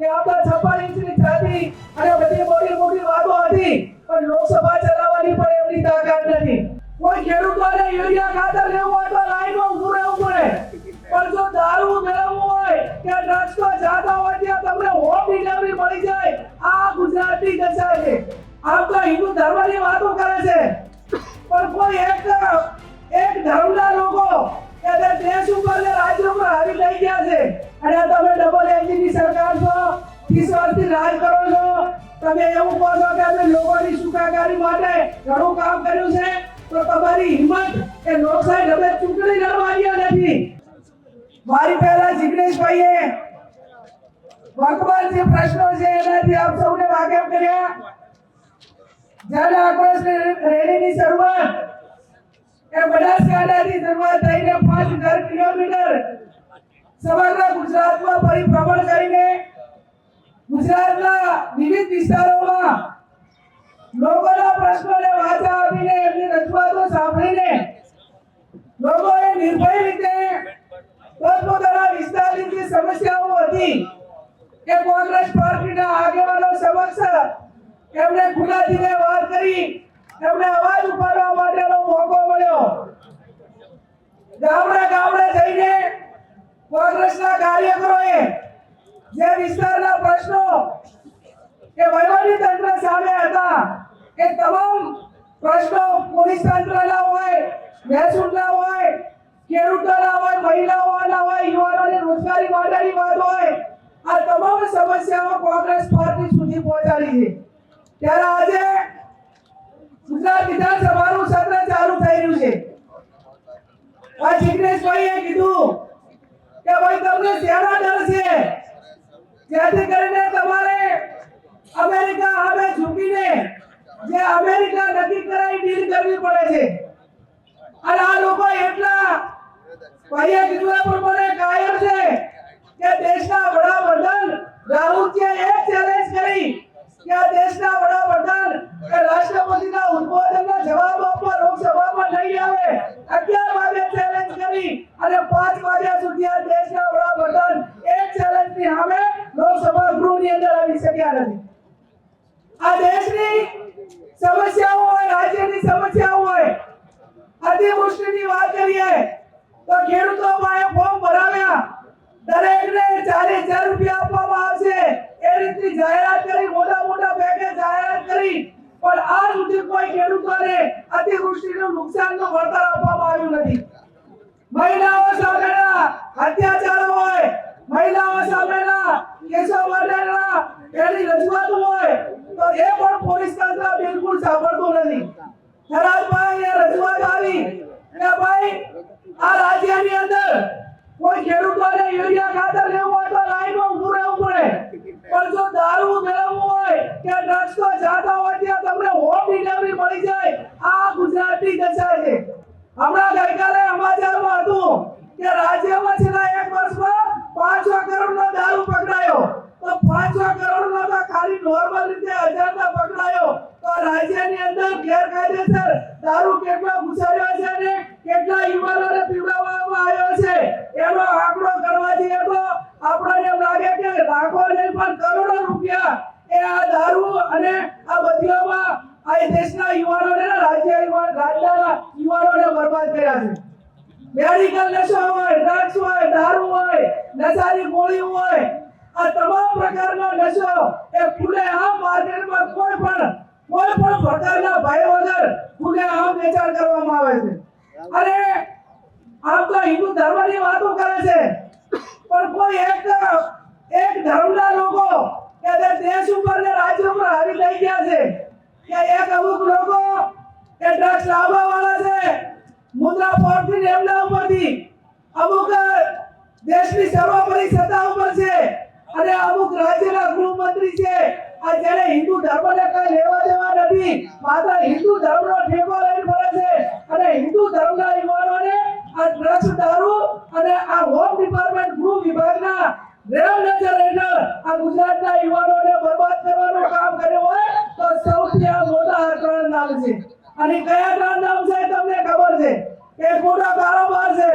કે આપણે 56 ઇંચની છાતી અને બધી મોટી વાતો હતી, પણ લોકસભા ચલાવવાની પણ એમની તાકાત નથી. કોઈ ખેડૂતોને યુરિયા ખાતર લેવું હોય તો લાઈનમાં ઊભું રહેવું પડે, પણ જો દારૂ મેળવવું હોય કે ડ્રગ્સ તો જાતા હોય ત્યાં તમને હોમ ડિલિવરી મળી જાય. આ ગુજરાતની દશા છે. આમ તો હિન્દુ ધર્મની વાતો કરે છે, પણ કોઈ એક ધર્મના લોકો કે દેશ ઉપર ને રાજ્ય ઉપર હાવી થઈ ગયા છે. અને તમે ડબલ એન્જિનની સરકાર છો, 30 વર્ષથી રાજ કરો છો, તમે એવું કહો છો કે અમે લોકોની સુખાકારી માટે ઘણું કામ કર્યું છે, તો તમારી હિંમત એ લોકશાહી ઢબે ચૂંટણી લડવાની નથી. મારી પહેલા જિગ્નેશભાઈએ વર્તમાન જે પ્રશ્નો છે એનાથી આપ સૌને વાકેફ કર્યા. જન આક્રોશ રેલીની શરૂઆત એ બનાસકાંઠાથી શરૂઆત થઈને 5,000 કિલોમીટર સમગ્ર ગુજરાતમાં પરિભ્રમણ કરીને ગુજરાતના વિવિધ વિસ્તારોમાં લોકોના પ્રશ્નોને વાચા આપીને એમની રજૂઆતો સાંભળીને લોકોએ નિર્ભય રીતે પોતપોતાના વિસ્તારની જે સમસ્યાઓ હતી એ કોંગ્રેસ પાર્ટીના આગેવાનો સમક્ષ એમણે ખુલ્લા દિલે વાત કરી, એમને અવાજ ઉઠાવવા માટેનો મોકો મળ્યો. ગામડે ગામડે જઈને કોંગ્રેસના કાર્યકરોએ જે વિસ્તારના પ્રશ્નો કે વહીવટી તંત્ર સામે હતા એ તમામ પ્રશ્નો પોલીસ તંત્રના હોય, મહેસૂલના હોય, ખેડૂતોના હોય, મહિલાઓના હોય, યુવાનોની રોજગારી માટેની વાત હોય, આ તમામ સમસ્યાઓ કોંગ્રેસ પાર્ટી સુધી પહોંચાડી છે. ત્યારે આજે ગુજરાત વિધાનસભાનું સત્ર ચાલુ થઈ રહ્યું છે. આ જિગ્નેશભાઈએ કીધું કે ભાઈ તમને શેના ડર છે, જેથી કરીને તમારે અમેરિકા સામે ઝૂકીને જે અમેરિકા નક્કી કરાઈ ડીલ કરવી પડે છે. અને આ લોકો એટલા ભાઈએ કીધું એ પ્રમાણે કાયર છે કે દેશના વડાપ્રધાન રાહુલજીએ એક ચેલેન્જ કરી કે આ દેશના વડાપ્રધાન કે રાષ્ટ્રપતિના ઉદ્બોધનનો જવાબ આપવા લોકસભામાં નહીં આવે. 11 વાગે ચેલેન્જ કરી અને 5 વાગ્યા સુધી આ દેશના વડાપ્રધાન એક ચેલેન્જની સામે લોકસભા ગૃહની અંદર આવી શક્યા નથી. આ દેશની સમસ્યાઓ હોય, રાજ્યની સમસ્યાઓ હોય, અતિવૃષ્ટિની વાત કરીએ તો ખેડૂતો પાસે ફોર્મ ભરાવ્યા, દરેકને 4,000 રૂપિયા આપવામાં આવશે એ રીતની જાહેરાત કરી, મોટા પેકેજ જાહેરાત કરી, પણ આજ સુધી કોઈ ખેડૂતોને અતિવૃષ્ટિનું નુકસાનનું વળતર આપવામાં આવ્યું નથી. મહિલાઓ સામેના અત્યાચારો હોય, મહિલાઓ સામેના કેસો માટેના એની રજૂઆતો હોય તો એ પણ પોલીસ તંત્ર બિલકુલ સાંભળતું નથી. થરાદમાં એ રજૂઆત આવી કે ભાઈ આ રાજ્યની અંદર કોઈ ખેડૂતોને યુરિયા ખાતર લેવું હોય તો લાઈનમાં ઊભું રહેવું પડે, પણ જો દારૂ મેળવવું હોય કે ડ્રગ્સ તો જાતા હોય ત્યાં તમને હોમ ડિલિવરી મળી જાય. આ ગુજરાતની દશા છે. હમણાં ગઈકાલે સમાચારમાં હતું કે રાજ્યમાં છેલ્લા 1 વર્ષમાં 500 કરોડનો દારૂ પકડાયો. તો 500 કરોડનો તો ખાલી નોર્મલ રીતે 1000 પકડાયો, તો રાજ્યની અંદર ગેરકાયદેસર દારૂ કેટલો ઘુસાડ્યો છે અને કેટલા યુવાનોને પીવડાવવામાં આવ્યો છે એનો આંકડો કરવા જઈએ તો આપણને એમ લાગે કે લાખો નહીં પણ કરોડો રૂપિયા એ આ દારૂ અને આ બધીઓમાં આ દેશના યુવાનોને, રાજ્યના યુવાનોને બરબાદ કર્યા છે. મેડિકલ નશો હોય, ડ્રગ્સ હોય, દારૂ હોય, નશાની ગોળી હોય, આ તમામ પ્રકારનો નશો એ ખુલ્લેઆમ માર્કેટમાં કોઈ પણ પ્રકારના ભય વગર ખુલ્લેઆમ વેચાણ કરવામાં આવે છે. અને આમ તો હિન્દુ ધર્મની વાતો કરે છે, પણ કોઈ એક ધર્મના લોકો કે દેશ ઉપર ને રાજ્ય ઉપર હાવી થઈ ગયા છે કે એક અમુક લોકો એ ડ્રગ્સ લાવવા વાળા છે, મુદ્રા પોર્ટથી એમના ઉપરથી અમુક દેશની સર્વોપરી સત્તા ઉપર છે અને અમુક રાજ્યના ગૃહમંત્રી છે. આ જેને હિન્દુ ધર્મને કઈ લેવા દેવા નથી, માત્ર હિન્દુ ધર્મનો ઠેકો લઈને ફરે છે અને હિન્દુ ધર્મના યુવાનોને આ ડ્રગ્સ, દારૂ અને આ હોમ ડિપાર્ટમેન્ટ ગૃહ વિભાગના રેવ નજર હેઠળ આ ગુજરાતના યુવાનોને બરબાદ કરવાનું કામ કર્યું હોય તો સૌથી આ મોટા 3 નામ છે. અને કયા 3 નામ છે તમને ખબર છે? એક મોટો કારોબાર છે,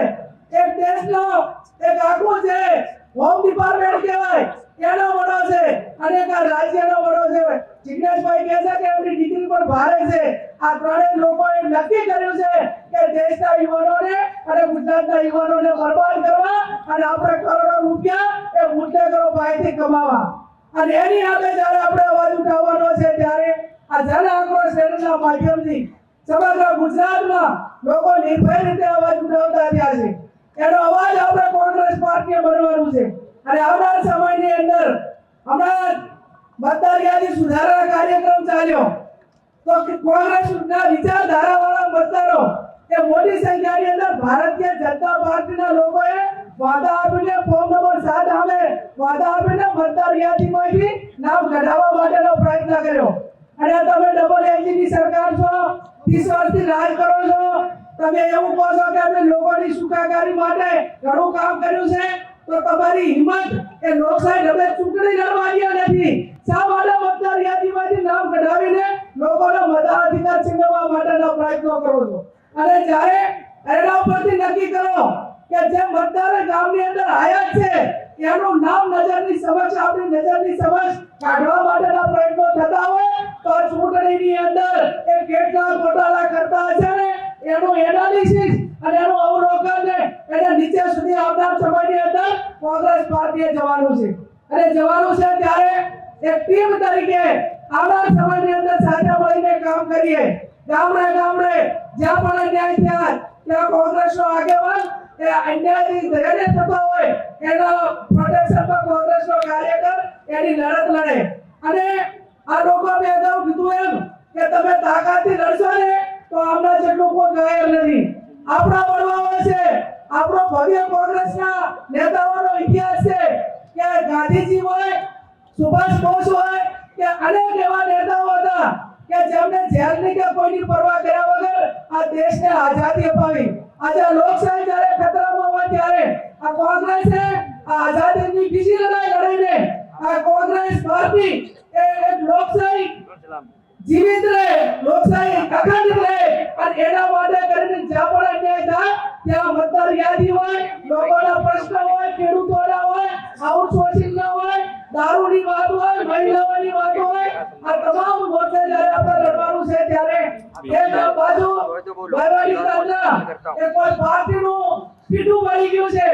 એક દેશનો એક આખું છે હોમ ડિપાર્ટમેન્ટ કહેવાય એનો મોટો છે, અને આ રાજ્યનો વડો છે જિગ્નેશભાઈ કહે છે કે એમની દીકરી પણ ભારે છે આ ત્રણેય લોકોએ નક્કી કર્યું છે કે દેશના યુવાનોને અને ગુજરાતના યુવાનોને બરબાદ કરવા અને આપણે કરોડો રૂપિયા એ બુટલેગરો પાસેથી કમાવા અને એની સામે જ્યારે આપણે અવાજ ઉઠાવવાનો છે ત્યારે આ જન આક્રોશ રેલીના માધ્યમથી સમગ્ર ગુજરાતમાં લોકો નિર્ભય રીતે અવાજ ઉઠાવતા થયા છે એનો અવાજ આપણે કોંગ્રેસ પાર્ટીએ બનવાનું છે અને આવનાર સમયની અંદર હમણાં મતદાર યાદી સુધારા કાર્યક્રમ ચાલ્યો તો કોંગ્રેસના વિચારધારાવાળા મતદારો એ મોટી સંખ્યાની અંદર ભારતીય જનતા પાર્ટીના લોકોએ વાદા આપીને ફોર્મ નંબર 7 સામે વાદા આપીને મતદાર યાદીમાંથી નામ કઢાવવા માટેનો પ્રયત્ન કર્યો અને તમે ડબલ એન્જિનની સરકાર છો 30 વર્ષથી રાજ કરો છો તમે એવું કહો છો કે અમે લોકોની સુખાકારી માટે ઘણું કામ કર્યું છે તો તમારી હિંમત એ લોકશાહી ઢબે ચૂંટણી લડવાની નથી શા માટે મતદાર યાદીમાંથી નામ કઢાવીને લોકોનો મતાધિકાર છીનવવા માટેના પ્રયત્નો કરો છો અને જ્યારે એના ઉપરથી નક્કી કરો કે જે મતદાર ગામની અંદર આયા છે એનું નામ નજરની સમક્ષ આપણી નજરની સમક્ષ કાઢવા માટેના પ્રયત્નો થતા હોય તો ચૂંટણીની અંદર એ કેટલા ઘોટાળા કરતા હશે ને એનું એનાલિસિસ અને એનું અવલોકન ને એને નીચે સુધી આવનાર સમયની અંદર કોંગ્રેસ પાર્ટીએ જવાનું છે અને જવાનું છે ત્યારે એક ટીમ તરીકે આવનાર સમયની અંદર સાથે મળીને કામ કરીએ ગામડે ગામડે જ્યાં પણ અન્યાય થયા ત્યાં કોંગ્રેસનો આગેવાન એ અન્યાયથી ધૈર્ય થતો હોય એના પ્રોટેક્શનમાં કોંગ્રેસનો કાર્યકર એની લડત લડે અને આ લોકો મેં અગાઉ કીધું એમ કે તમે તાકાતથી લડશો ને તો આમના જેટલું કોઈ ઘાયલ નથી આપણા વડવાઓ છે આપણો ભવ્ય કોંગ્રેસના નેતાઓનો ઇતિહાસ છે કે ગાંધીજી હોય સુભાષ બોઝ હોય કે અનેક એવા નેતાઓ હતા કે જેમને જેલની કે કોઈની પરવા કર્યા વગર આ દેશને આઝાદી અપાવી આજે લોકશાહી જ્યારે ખતરામાં હોય ત્યારે આ કોંગ્રેસે આ આઝાદીની બીજી લડાઈ લડીને આ કોંગ્રેસ પાર્ટી એ એક લોકશાહી જીવિત રહે લોકશાહી અખંડિત રહે અને એના માટે કરીને જ્યાં પણ અન્યાય થાય ત્યાં મતદાર યાદી હોય લોકોના પ્રશ્નો હોય ખેડૂતોના હોય આઉટસોર્સિંગના હોય દારૂની વાત હોય મહિલાઓની વાત હોય આ તમામ મોરચે જ્યારે આપણે લડવાનું છે ત્યારે એક બાજુ વહીવટી તંત્ર એ કોઈ પાર્ટીનું પીઠું વળી ગયું છે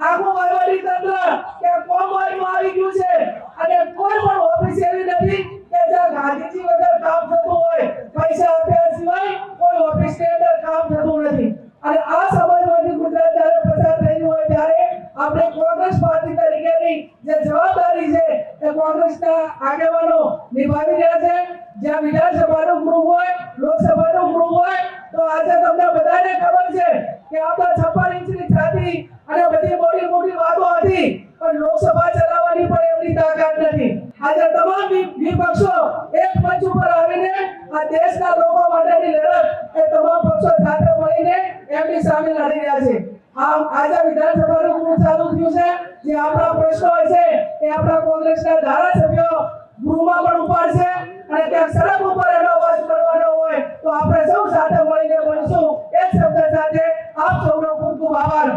આખું વહીવટી તંત્ર કે કોમવાળીમાં આવી ગયું છે અને કોઈ પણ ઓફિસ એવી નથી કે જ્યાં ગાંધીજી વગર કામ થતું હોય પૈસા આપ્યા સિવાય કોઈ ઓફિસની અંદર કામ થતું નથી અને આ સમાજમાંથી ગુજરાત જ્યારે પસાર થઈ હોય ત્યારે આપણે કોંગ્રેસ પાર્ટી તરીકેની જે જવાબદારી છે એ કોંગ્રેસના આગેવાનો નિભાવી રહ્યા છે જ્યાં વિધાનસભાનું ગ્રુપ હોય લોકસભાનું ગ્રુપ હોય તો આજે તમને બધાને ખબર છે કે આપણા 56 ઇંચની છાતી અને બધી મોટી મોટી વાતો હતી પણ લોકસભા ચલાવવાની પણ એમની તાકાત નથી આજે તમામ વિપક્ષો એક મંચ ઉપર આવીને આ દેશના લોકો માટેની લડત એ તમામ પક્ષો સાથે મળીને એમની સામે લડી રહ્યા છે આજે વિધાનસભાનું ગ્રુપ ચાલુ થયું છે જે આપણા પ્રશ્નો છે એ આપણા કોંગ્રેસના ધારાસભ્યો ગૃહમાં પણ ઉપાડશે અને ત્યાં સડક ઉપર એનો અવાજ કરવાનો હોય તો આપણે સૌ સાથે મળીને બોલશું એ શબ્દ સાથે આપ સૌનો ખૂબ ખૂબ આભાર